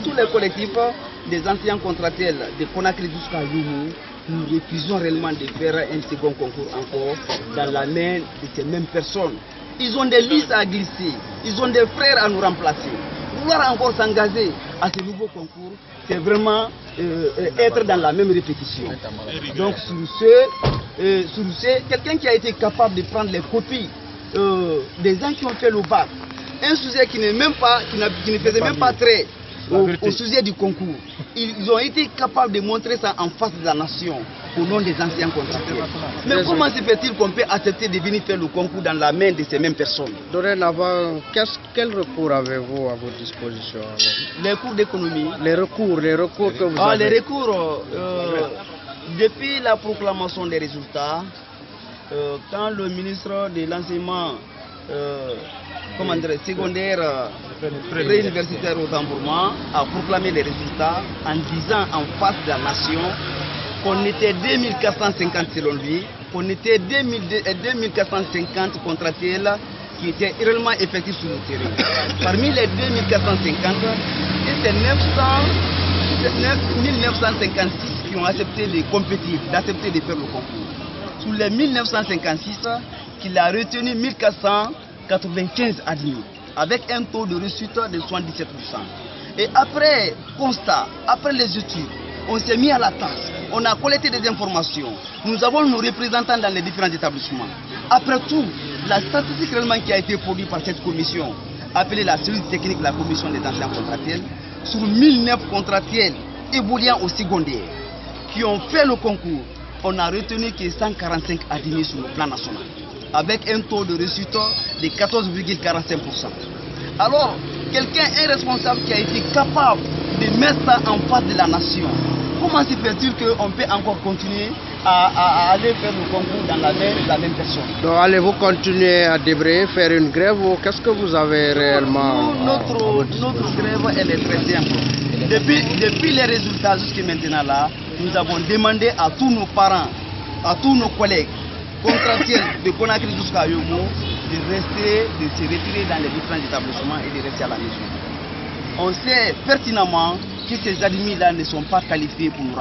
tous les collectifs des anciens contractuels de Conakry jusqu'à Youmou, nous refusons réellement de faire un second concours encore dans la main de ces mêmes personnes. Ils ont des listes à glisser, ils ont des frères à nous remplacer. Vouloir encore s'engager à ce nouveau concours, c'est vraiment être dans la même répétition. Donc sur ce, quelqu'un qui a été capable de prendre les copies des gens qui ont fait le bac, un sujet qui ne faisait même pas trait au sujet du concours. Ils ont été capables de montrer ça en face de la nation au nom des anciens contractuels. Mais comment se fait-il qu'on peut accepter de venir faire le concours dans la main de ces mêmes personnes? Dorénavant, quel recours avez-vous à votre disposition? Les cours d'économie. Les recours que vous avez. Les recours, depuis la proclamation des résultats, quand le ministre de l'enseignement secondaire préuniversitaire autant pour moi a proclamé les résultats en disant en face de la nation qu'on était 2450 selon lui, qu'on était 2450 contractuels qui étaient réellement effectifs sur le terrain. Parmi les 2450, c'est 1956 qui ont accepté de compétir, d'accepter de faire le concours. Sur les 1956, qu'il a retenu 1495 admis, avec un taux de réussite de 77%. Et après constat, après les études, on s'est mis à la tâche, on a collecté des informations, nous avons nos représentants dans les différents établissements. Après tout, la statistique réellement qui a été produite par cette commission, appelée la cellule technique de la commission des anciens contractuels, sur 1009 contractuels évoluant au secondaire, qui ont fait le concours, on a retenu que 145 admis sur le plan national, avec un taux de réussite de 14,45%. Alors, quelqu'un irresponsable qui a été capable de mettre ça en face de la nation, comment se fait-il qu'on peut encore continuer à aller faire le concours dans la main de la même personne? Donc allez-vous continuer à débrayer, faire une grève ou qu'est-ce que vous avez réellement? Notre grève, elle est très simple. Depuis les résultats jusqu'à maintenant là, nous avons demandé à tous nos parents, à tous nos collègues contractuels de Conakry jusqu'à Yomo de se retirer dans les différents établissements et de rester à la maison. On sait pertinemment que ces admis-là ne sont pas qualifiés pour nous